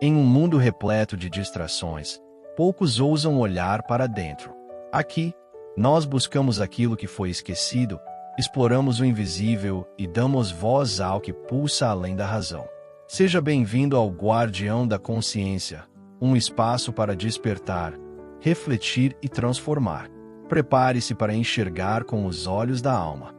Em um mundo repleto de distrações, poucos ousam olhar para dentro. Aqui, nós buscamos aquilo que foi esquecido, exploramos o invisível e damos voz ao que pulsa além da razão. Seja bem-vindo ao Guardião da Consciência, um espaço para despertar, refletir e transformar. Prepare-se para enxergar com os olhos da alma.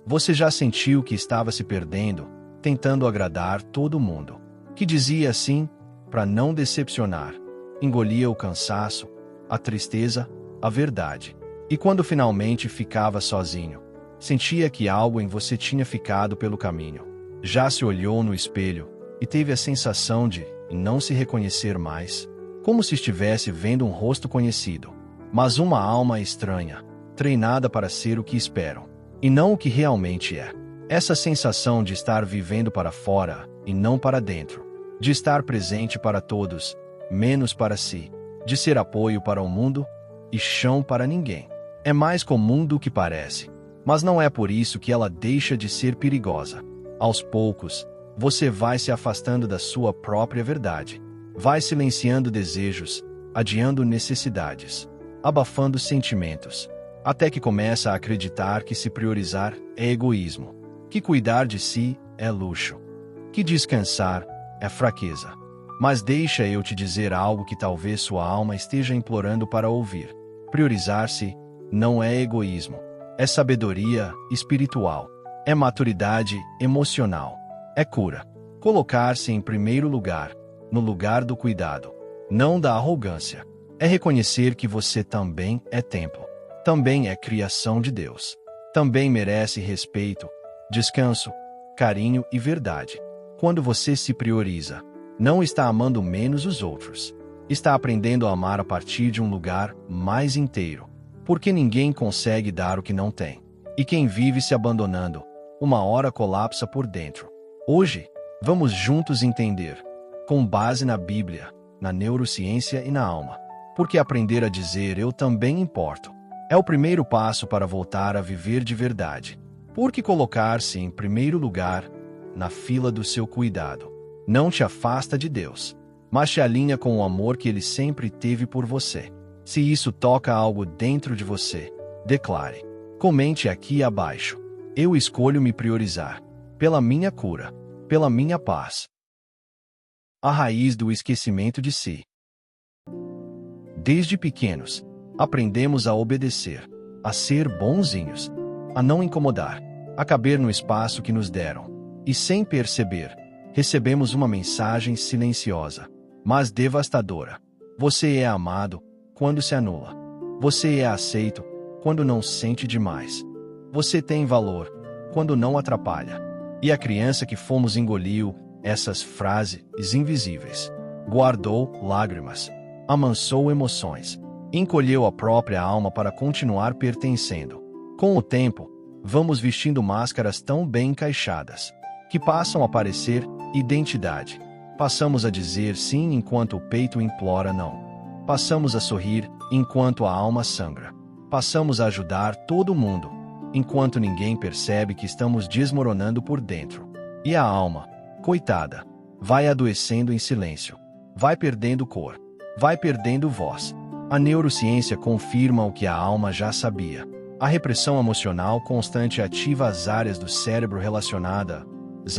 Você já sentiu que estava se perdendo, tentando agradar todo mundo? Que dizia assim, para não decepcionar, engolia o cansaço, a tristeza, a verdade. E quando finalmente ficava sozinho, sentia que algo em você tinha ficado pelo caminho. Já se olhou no espelho e teve a sensação de não se reconhecer mais, como se estivesse vendo um rosto conhecido, mas uma alma estranha, treinada para ser o que esperam, e não o que realmente é. Essa sensação de estar vivendo para fora e não para dentro, de estar presente para todos, menos para si, de ser apoio para o mundo e chão para ninguém. É mais comum do que parece, mas não é por isso que ela deixa de ser perigosa. Aos poucos, você vai se afastando da sua própria verdade, vai silenciando desejos, adiando necessidades, abafando sentimentos, até que começa a acreditar que se priorizar é egoísmo, que cuidar de si é luxo, que descansar é fraqueza. Mas deixa eu te dizer algo que talvez sua alma esteja implorando para ouvir. Priorizar-se não é egoísmo, é sabedoria espiritual, é maturidade emocional, é cura. Colocar-se em primeiro lugar, no lugar do cuidado, não da arrogância. É reconhecer que você também é templo, também é criação de Deus, também merece respeito, descanso, carinho e verdade. Quando você se prioriza, não está amando menos os outros, está aprendendo a amar a partir de um lugar mais inteiro, porque ninguém consegue dar o que não tem. E quem vive se abandonando, uma hora colapsa por dentro. Hoje, vamos juntos entender, com base na Bíblia, na neurociência e na alma, porque aprender a dizer eu também importo é o primeiro passo para voltar a viver de verdade. Porque colocar-se em primeiro lugar, na fila do seu cuidado, não te afasta de Deus, mas te alinha com o amor que Ele sempre teve por você. Se isso toca algo dentro de você, declare. Comente aqui abaixo. Eu escolho me priorizar, pela minha cura, pela minha paz. A raiz do esquecimento de si. Desde pequenos, aprendemos a obedecer, a ser bonzinhos, a não incomodar, a caber no espaço que nos deram. E sem perceber, recebemos uma mensagem silenciosa, mas devastadora. Você é amado quando se anula. Você é aceito quando não sente demais. Você tem valor quando não atrapalha. E a criança que fomos engoliu essas frases invisíveis. Guardou lágrimas, amansou emoções, encolheu a própria alma para continuar pertencendo. Com o tempo, vamos vestindo máscaras tão bem encaixadas, que passam a parecer identidade. Passamos a dizer sim enquanto o peito implora não. Passamos a sorrir enquanto a alma sangra. Passamos a ajudar todo mundo, enquanto ninguém percebe que estamos desmoronando por dentro. E a alma, coitada, vai adoecendo em silêncio, vai perdendo cor, vai perdendo voz. A neurociência confirma o que a alma já sabia. A repressão emocional constante ativa as áreas do cérebro relacionadas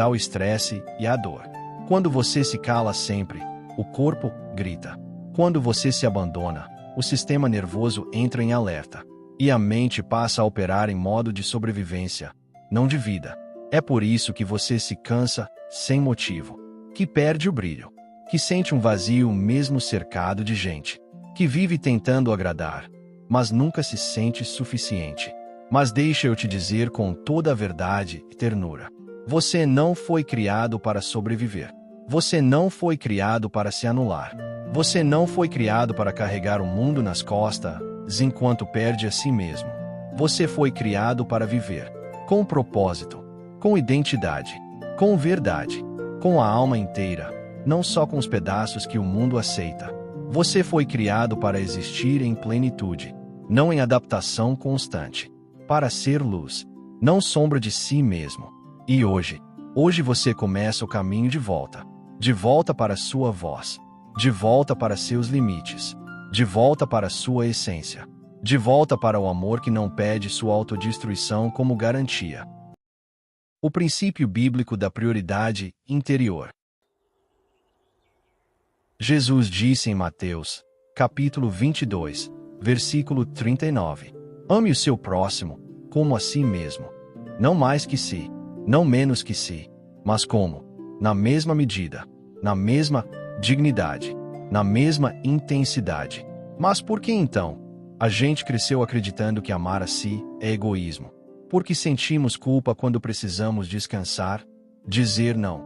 ao estresse e à dor. Quando você se cala sempre, o corpo grita. Quando você se abandona, o sistema nervoso entra em alerta. E a mente passa a operar em modo de sobrevivência, não de vida. É por isso que você se cansa sem motivo, que perde o brilho, que sente um vazio mesmo cercado de gente, que vive tentando agradar, mas nunca se sente suficiente. Mas deixa eu te dizer com toda a verdade e ternura. Você não foi criado para sobreviver. Você não foi criado para se anular. Você não foi criado para carregar o mundo nas costas enquanto perde a si mesmo. Você foi criado para viver, com propósito, com identidade, com verdade, com a alma inteira, não só com os pedaços que o mundo aceita. Você foi criado para existir em plenitude, não em adaptação constante, para ser luz, não sombra de si mesmo. E hoje você começa o caminho de volta. de volta para sua voz, de volta para seus limites, de volta para sua essência, de volta para o amor que não pede sua autodestruição como garantia. O princípio bíblico da prioridade interior. Jesus disse em Mateus, capítulo 22, versículo 39: Ame o seu próximo, como a si mesmo. Não mais que si, não menos que si, mas como, na mesma medida, na mesma dignidade, na mesma intensidade. Mas por que então a gente cresceu acreditando que amar a si é egoísmo? Porque sentimos culpa quando precisamos descansar, dizer não,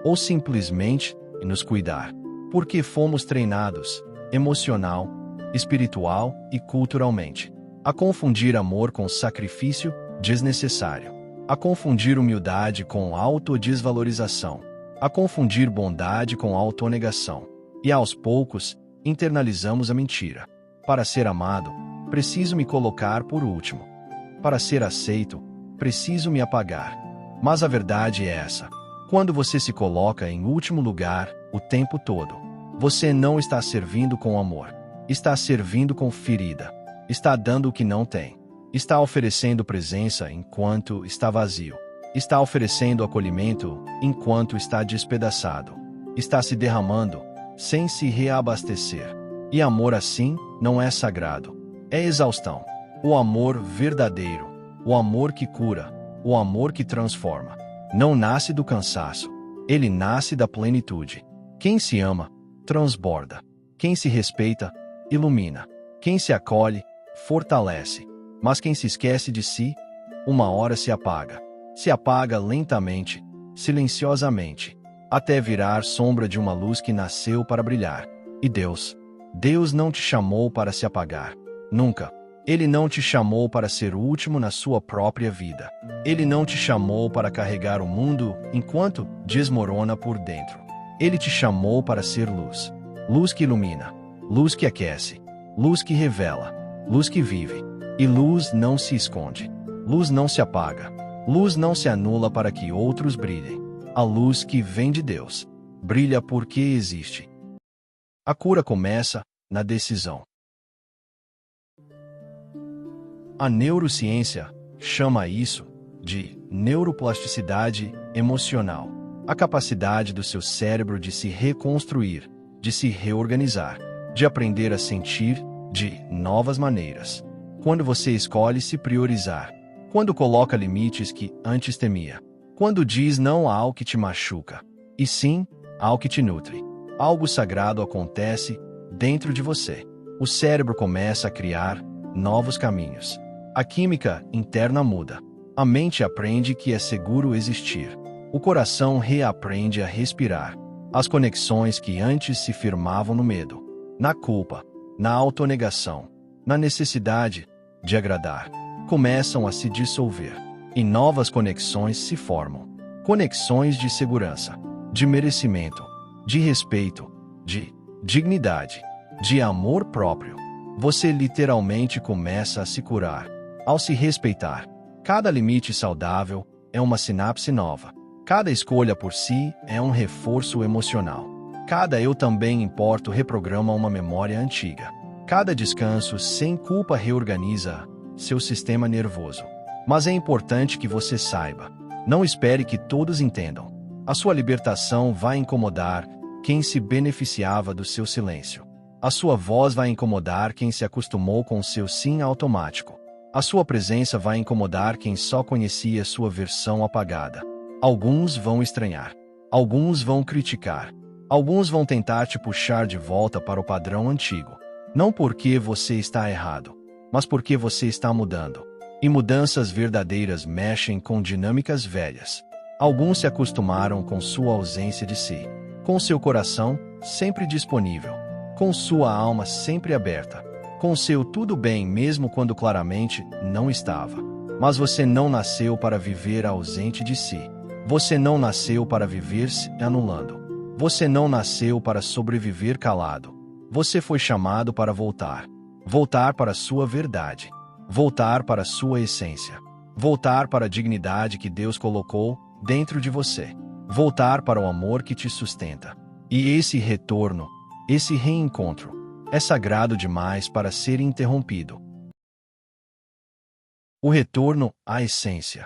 ou simplesmente nos cuidar. Porque fomos treinados, emocional, espiritual e culturalmente, a confundir amor com sacrifício desnecessário, a confundir humildade com autodesvalorização, a confundir bondade com autonegação. E aos poucos, internalizamos a mentira. Para ser amado, preciso me colocar por último. Para ser aceito, preciso me apagar. Mas a verdade é essa: quando você se coloca em último lugar o tempo todo, você não está servindo com amor, está servindo com ferida, está dando o que não tem, está oferecendo presença enquanto está vazio, está oferecendo acolhimento enquanto está despedaçado, está se derramando sem se reabastecer. E amor assim não é sagrado, é exaustão. O amor verdadeiro, o amor que cura, o amor que transforma, não nasce do cansaço, ele nasce da plenitude. Quem se ama, transborda. Quem se respeita, ilumina. Quem se acolhe, fortalece. Mas quem se esquece de si, uma hora se apaga. Se apaga lentamente, silenciosamente, até virar sombra de uma luz que nasceu para brilhar. E Deus não te chamou para se apagar. Nunca. Ele não te chamou para ser o último na sua própria vida. Ele não te chamou para carregar o mundo enquanto desmorona por dentro. Ele te chamou para ser luz. Luz que ilumina, luz que aquece, luz que revela, luz que vive. E luz não se esconde. Luz não se apaga. Luz não se anula para que outros brilhem. A luz que vem de Deus brilha porque existe. A cura começa na decisão. A neurociência chama isso de neuroplasticidade emocional, a capacidade do seu cérebro de se reconstruir, de se reorganizar, de aprender a sentir de novas maneiras. Quando você escolhe se priorizar, quando coloca limites que antes temia, quando diz não ao que te machuca, e sim ao que te nutre, algo sagrado acontece dentro de você. O cérebro começa a criar novos caminhos. A química interna muda. A mente aprende que é seguro existir. O coração reaprende a respirar. As conexões que antes se firmavam no medo, na culpa, na autonegação, na necessidade de agradar, começam a se dissolver. E novas conexões se formam. Conexões de segurança, de merecimento, de respeito, de dignidade, de amor próprio. Você literalmente começa a se curar. Ao se respeitar, cada limite saudável é uma sinapse nova. Cada escolha por si é um reforço emocional. Cada eu também importo reprograma uma memória antiga. Cada descanso sem culpa reorganiza seu sistema nervoso. Mas é importante que você saiba. Não espere que todos entendam. A sua libertação vai incomodar quem se beneficiava do seu silêncio. A sua voz vai incomodar quem se acostumou com o seu sim automático. A sua presença vai incomodar quem só conhecia sua versão apagada. Alguns vão estranhar. Alguns vão criticar. Alguns vão tentar te puxar de volta para o padrão antigo. Não porque você está errado, mas porque você está mudando. E mudanças verdadeiras mexem com dinâmicas velhas. Alguns se acostumaram com sua ausência de si, com seu coração sempre disponível, com sua alma sempre aberta, com seu tudo bem mesmo quando claramente não estava. Mas você não nasceu para viver ausente de si. Você não nasceu para viver se anulando. Você não nasceu para sobreviver calado. Você foi chamado para voltar. Voltar para sua verdade. Voltar para sua essência. Voltar para a dignidade que Deus colocou dentro de você. voltar para o amor que te sustenta. E esse retorno, esse reencontro, é sagrado demais para ser interrompido. O retorno à essência.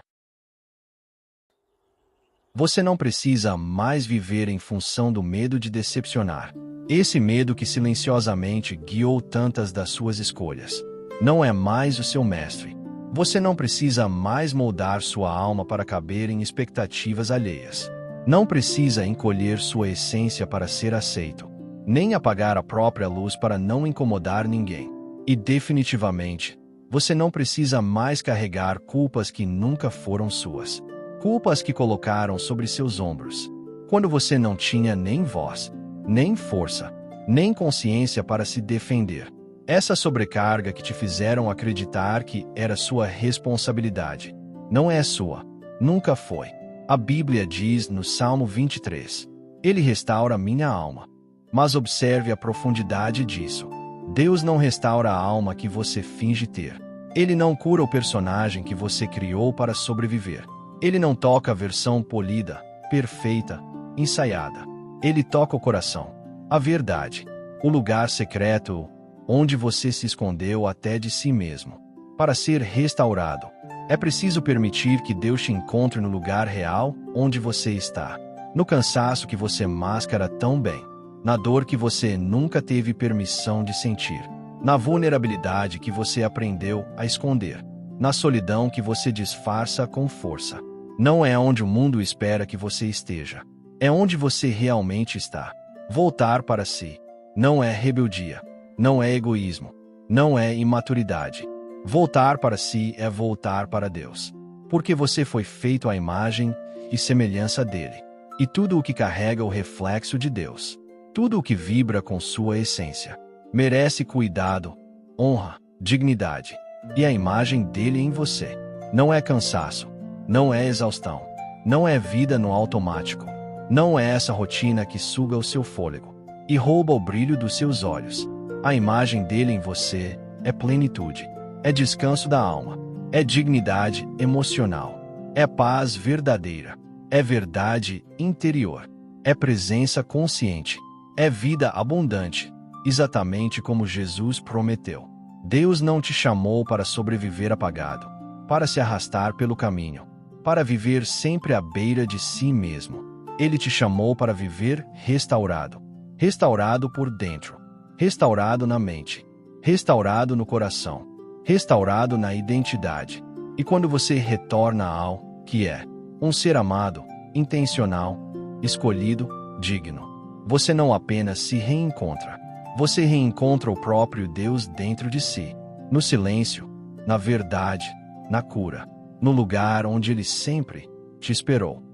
Você não precisa mais viver em função do medo de decepcionar. Esse medo que silenciosamente guiou tantas das suas escolhas não é mais o seu mestre. Você não precisa mais moldar sua alma para caber em expectativas alheias. Não precisa encolher sua essência para ser aceito, nem apagar a própria luz para não incomodar ninguém. E definitivamente, você não precisa mais carregar culpas que nunca foram suas. Culpas que colocaram sobre seus ombros, quando você não tinha nem voz, nem força, nem consciência para se defender. Essa sobrecarga que te fizeram acreditar que era sua responsabilidade. Não é sua. Nunca foi. A Bíblia diz no Salmo 23: Ele restaura minha alma. Mas observe a profundidade disso. Deus não restaura a alma que você finge ter. Ele não cura o personagem que você criou para sobreviver. Ele não toca a versão polida, perfeita, ensaiada. Ele toca o coração, a verdade, o lugar secreto onde você se escondeu até de si mesmo. Para ser restaurado, é preciso permitir que Deus te encontre no lugar real onde você está, no cansaço que você mascara tão bem, na dor que você nunca teve permissão de sentir, na vulnerabilidade que você aprendeu a esconder, na solidão que você disfarça com força. Não é onde o mundo espera que você esteja. É onde você realmente está. Voltar para si. Não é rebeldia. Não é egoísmo. Não é imaturidade. Voltar para si é voltar para Deus. Porque você foi feito à imagem e semelhança dele. E tudo o que carrega o reflexo de Deus, tudo o que vibra com sua essência, merece cuidado, honra, dignidade. E a imagem dele em você. Não é cansaço. Não é exaustão. Não é vida no automático. Não é essa rotina que suga o seu fôlego e rouba o brilho dos seus olhos. A imagem dele em você é plenitude, é descanso da alma, é dignidade emocional, é paz verdadeira, é verdade interior, é presença consciente, é vida abundante, exatamente como Jesus prometeu. Deus não te chamou para sobreviver apagado, para se arrastar pelo caminho, para viver sempre à beira de si mesmo. Ele te chamou para viver restaurado. Restaurado por dentro. Restaurado na mente. Restaurado no coração. Restaurado na identidade. E quando você retorna ao que é um ser amado, intencional, escolhido, digno, você não apenas se reencontra. Você reencontra o próprio Deus dentro de si. No silêncio, na verdade, na cura. No lugar onde ele sempre te esperou.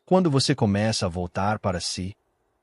Quando você começa a voltar para si,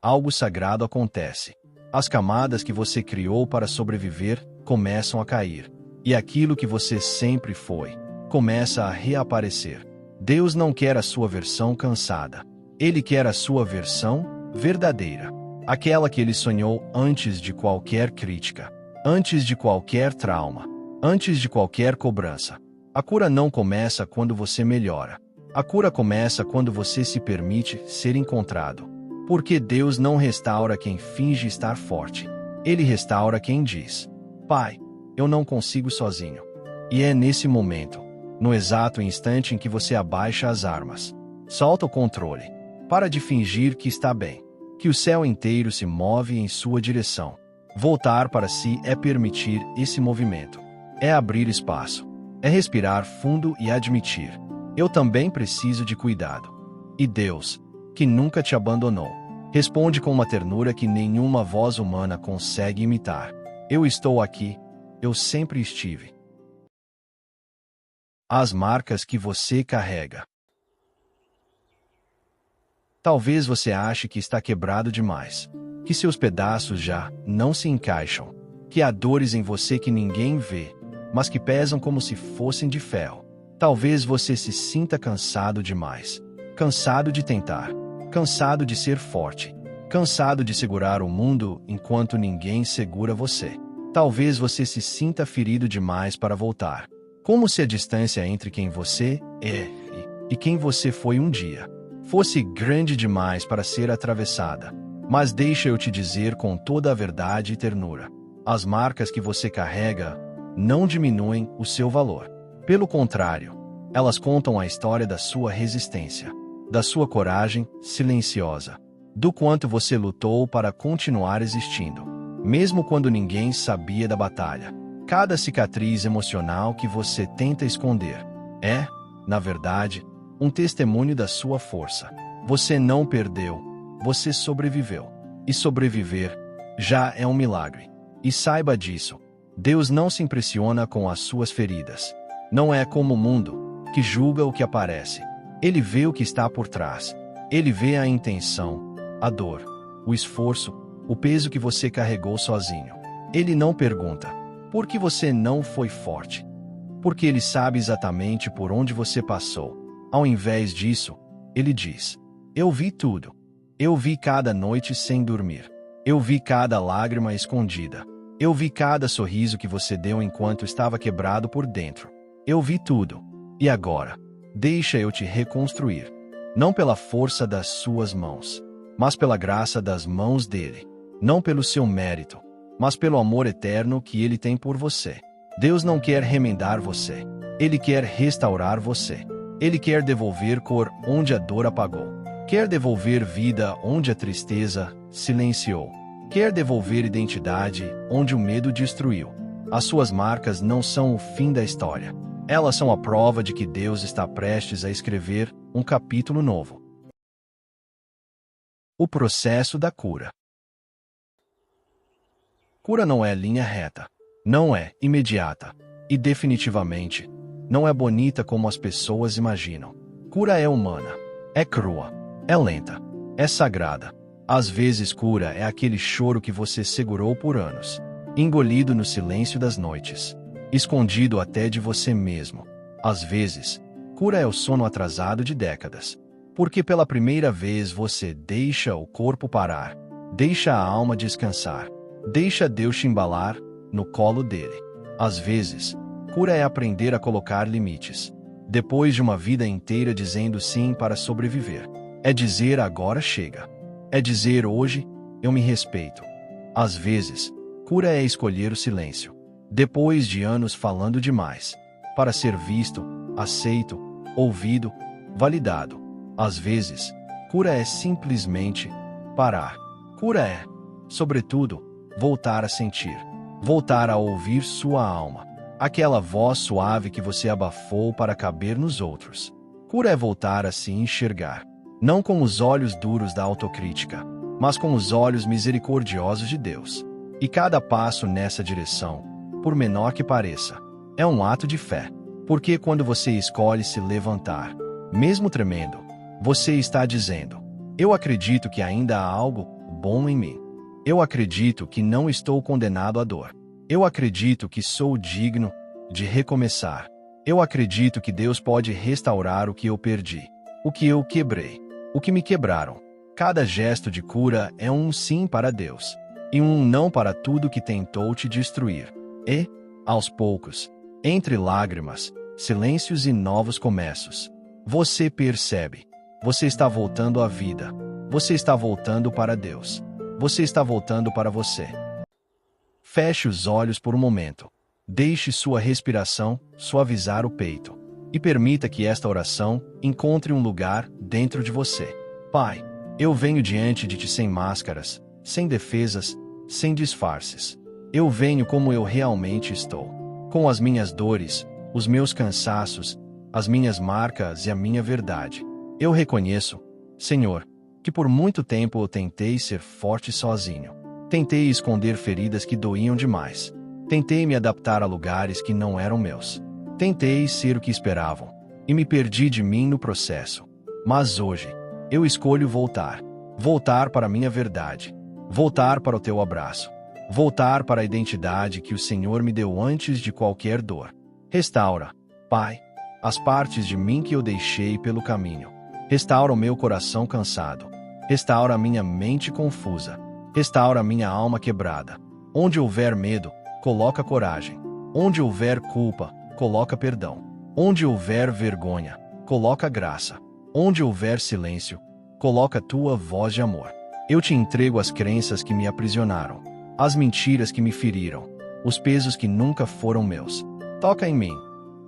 algo sagrado acontece. As camadas que você criou para sobreviver começam a cair. E aquilo que você sempre foi começa a reaparecer. Deus não quer a sua versão cansada. Ele quer a sua versão verdadeira. Aquela que ele sonhou antes de qualquer crítica, antes de qualquer trauma, antes de qualquer cobrança. A cura não começa quando você melhora. A cura começa quando você se permite ser encontrado. Porque Deus não restaura quem finge estar forte. Ele restaura quem diz: Pai, eu não consigo sozinho. E é nesse momento, no exato instante em que você abaixa as armas, solta o controle, para de fingir que está bem, que o céu inteiro se move em sua direção. Voltar para si é permitir esse movimento. É abrir espaço. É respirar fundo e admitir: eu também preciso de cuidado. E Deus, que nunca te abandonou, responde com uma ternura que nenhuma voz humana consegue imitar: eu estou aqui, eu sempre estive. As marcas que você carrega. Talvez você ache que está quebrado demais, que seus pedaços já não se encaixam, que há dores em você que ninguém vê, mas que pesam como se fossem de ferro. Talvez você se sinta cansado demais, cansado de tentar, cansado de ser forte, cansado de segurar o mundo enquanto ninguém segura você. Talvez você se sinta ferido demais para voltar, como se a distância entre quem você é e quem você foi um dia fosse grande demais para ser atravessada. Mas deixa eu te dizer com toda a verdade e ternura: as marcas que você carrega não diminuem o seu valor. Pelo contrário, elas contam a história da sua resistência, da sua coragem silenciosa, do quanto você lutou para continuar existindo, mesmo quando ninguém sabia da batalha. Cada cicatriz emocional que você tenta esconder é, na verdade, um testemunho da sua força. Você não perdeu, você sobreviveu. E sobreviver já é um milagre. E saiba disso. Deus não se impressiona com as suas feridas. Não é como o mundo, que julga o que aparece. Ele vê o que está por trás. Ele vê a intenção, a dor, o esforço, o peso que você carregou sozinho. Ele não pergunta: por que você não foi forte? Porque ele sabe exatamente por onde você passou. Ao invés disso, ele diz: eu vi tudo. Eu vi cada noite sem dormir. Eu vi cada lágrima escondida. Eu vi cada sorriso que você deu enquanto estava quebrado por dentro. Eu vi tudo. E agora, deixa eu te reconstruir. Não pela força das suas mãos, mas pela graça das mãos dele. Não pelo seu mérito, mas pelo amor eterno que ele tem por você. Deus não quer remendar você. Ele quer restaurar você. Ele quer devolver cor onde a dor apagou. Quer devolver vida onde a tristeza silenciou. Quer devolver identidade onde o medo destruiu. As suas marcas não são o fim da história. Elas são a prova de que Deus está prestes a escrever um capítulo novo. O processo da cura. Cura não é linha reta. Não é imediata. E definitivamente, não é bonita como as pessoas imaginam. Cura é humana. É crua. É lenta. É sagrada. Às vezes cura é aquele choro que você segurou por anos, engolido no silêncio das noites, escondido até de você mesmo. Às vezes, cura é o sono atrasado de décadas, porque pela primeira vez você deixa o corpo parar, deixa a alma descansar, deixa Deus te embalar no colo dele. Às vezes, cura é aprender a colocar limites, depois de uma vida inteira dizendo sim para sobreviver. É dizer agora chega. É dizer hoje eu me respeito. Às vezes, cura é escolher o silêncio, depois de anos falando demais, para ser visto, aceito, ouvido, validado. Às vezes, cura é simplesmente parar. Cura é, sobretudo, voltar a sentir, voltar a ouvir sua alma, aquela voz suave que você abafou para caber nos outros. Cura é voltar a se enxergar, não com os olhos duros da autocrítica, mas com os olhos misericordiosos de Deus. E cada passo nessa direção, por menor que pareça, é um ato de fé. Porque quando você escolhe se levantar, mesmo tremendo, você está dizendo: eu acredito que ainda há algo bom em mim. Eu acredito que não estou condenado à dor. Eu acredito que sou digno de recomeçar. Eu acredito que Deus pode restaurar o que eu perdi, o que eu quebrei, o que me quebraram. Cada gesto de cura é um sim para Deus e um não para tudo que tentou te destruir. E, aos poucos, entre lágrimas, silêncios e novos começos, você percebe. Você está voltando à vida. Você está voltando para Deus. Você está voltando para você. Feche os olhos por um momento. Deixe sua respiração suavizar o peito. E permita que esta oração encontre um lugar dentro de você. Pai, eu venho diante de ti sem máscaras, sem defesas, sem disfarces. Eu venho como eu realmente estou, com as minhas dores, os meus cansaços, as minhas marcas e a minha verdade. Eu reconheço, Senhor, que por muito tempo eu tentei ser forte sozinho. Tentei esconder feridas que doíam demais. Tentei me adaptar a lugares que não eram meus. Tentei ser o que esperavam, e me perdi de mim no processo. Mas hoje, eu escolho voltar. Voltar para a minha verdade. Voltar para o teu abraço. Voltar para a identidade que o Senhor me deu antes de qualquer dor. Restaura, Pai, as partes de mim que eu deixei pelo caminho. Restaura o meu coração cansado. Restaura a minha mente confusa. Restaura a minha alma quebrada. Onde houver medo, coloca coragem. Onde houver culpa, coloca perdão. Onde houver vergonha, coloca graça. Onde houver silêncio, coloca tua voz de amor. Eu te entrego as crenças que me aprisionaram, as mentiras que me feriram, os pesos que nunca foram meus. Toca em mim,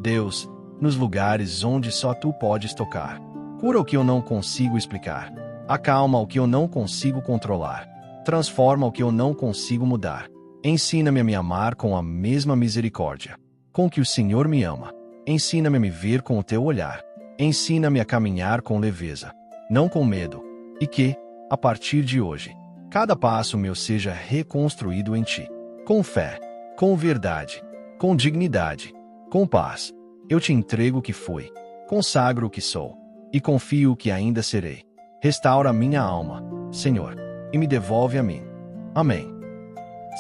Deus, nos lugares onde só tu podes tocar. Cura o que eu não consigo explicar. Acalma o que eu não consigo controlar. Transforma o que eu não consigo mudar. Ensina-me a me amar com a mesma misericórdia com que o Senhor me ama. Ensina-me a me ver com o teu olhar. Ensina-me a caminhar com leveza, não com medo. E que, a partir de hoje, cada passo meu seja reconstruído em ti. Com fé, com verdade, com dignidade, com paz. Eu te entrego o que fui, consagro o que sou, e confio o que ainda serei. Restaura minha alma, Senhor, e me devolve a mim. Amém.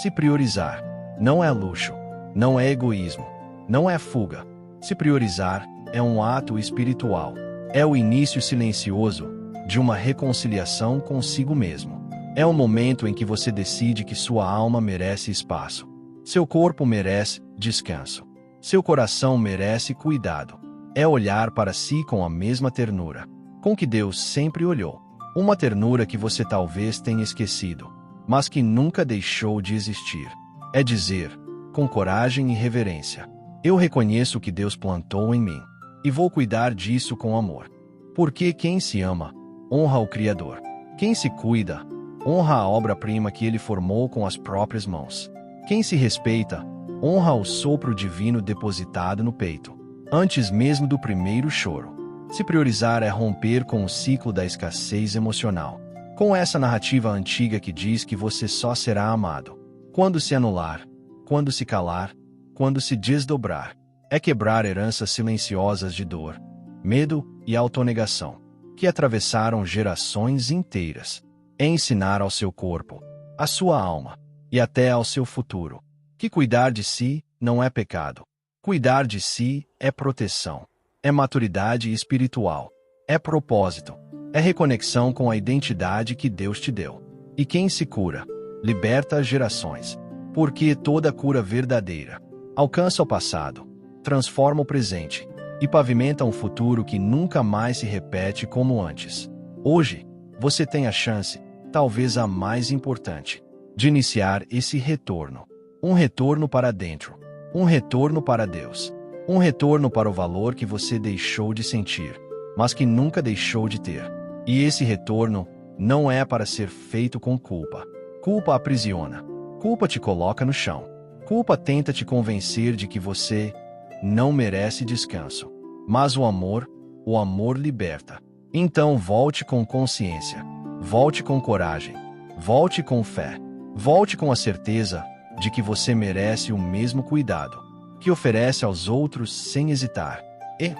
Se priorizar não é luxo, não é egoísmo, não é fuga. Se priorizar é um ato espiritual. É o início silencioso de uma reconciliação consigo mesmo. É o momento em que você decide que sua alma merece espaço. Seu corpo merece descanso. Seu coração merece cuidado. É olhar para si com a mesma ternura com que Deus sempre olhou. Uma ternura que você talvez tenha esquecido, mas que nunca deixou de existir. É dizer, com coragem e reverência: eu reconheço o que Deus plantou em mim, e vou cuidar disso com amor. Porque quem se ama, honra o Criador. Quem se cuida, honra a obra-prima que Ele formou com as próprias mãos. Quem se respeita, honra o sopro divino depositado no peito, antes mesmo do primeiro choro. Se priorizar é romper com o ciclo da escassez emocional, com essa narrativa antiga que diz que você só será amado quando se anular, quando se calar, quando se desdobrar. É quebrar heranças silenciosas de dor, medo e autonegação, que atravessaram gerações inteiras. É ensinar ao seu corpo, à sua alma e até ao seu futuro que cuidar de si não é pecado. Cuidar de si é proteção, é maturidade espiritual, é propósito, é reconexão com a identidade que Deus te deu. E quem se cura, liberta as gerações, porque toda cura verdadeira alcança o passado, transforma o presente e pavimenta um futuro que nunca mais se repete como antes. Hoje, você tem a chance, talvez a mais importante, de iniciar esse retorno. Um retorno para dentro, um retorno para Deus, um retorno para o valor que você deixou de sentir, mas que nunca deixou de ter. E esse retorno não é para ser feito com culpa. Culpa aprisiona. Culpa te coloca no chão. Culpa tenta te convencer de que você não merece descanso. Mas o amor liberta. Então volte com consciência. Volte com coragem. Volte com fé. Volte com a certeza de que você merece o mesmo cuidado que oferece aos outros sem hesitar. E,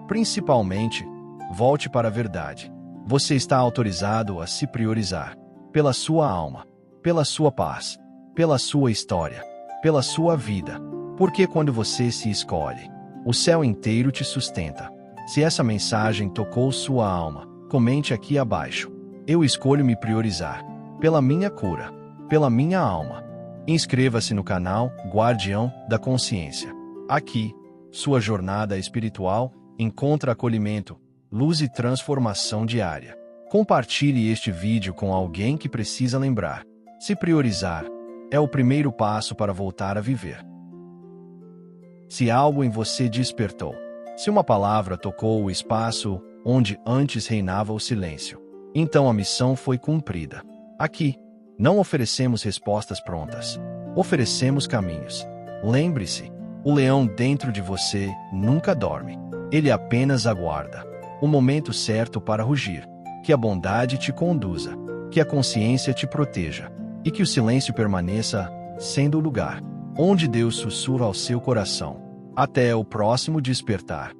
principalmente, volte para a verdade. Você está autorizado a se priorizar pela sua alma, pela sua paz, pela sua história, pela sua vida. Porque quando você se escolhe, o céu inteiro te sustenta. Se essa mensagem tocou sua alma, comente aqui abaixo. Eu escolho me priorizar pela minha cura, pela minha alma. Inscreva-se no canal Guardião da Consciência. Aqui, sua jornada espiritual encontra acolhimento, luz e transformação diária. Compartilhe este vídeo com alguém que precisa lembrar. Se priorizar é o primeiro passo para voltar a viver. Se algo em você despertou, se uma palavra tocou o espaço onde antes reinava o silêncio, então a missão foi cumprida. Aqui, não oferecemos respostas prontas, oferecemos caminhos. Lembre-se, o leão dentro de você nunca dorme. Ele apenas aguarda o momento certo para rugir. Que a bondade te conduza, que a consciência te proteja e que o silêncio permaneça sendo o lugar onde Deus sussurra ao seu coração. Até o próximo despertar.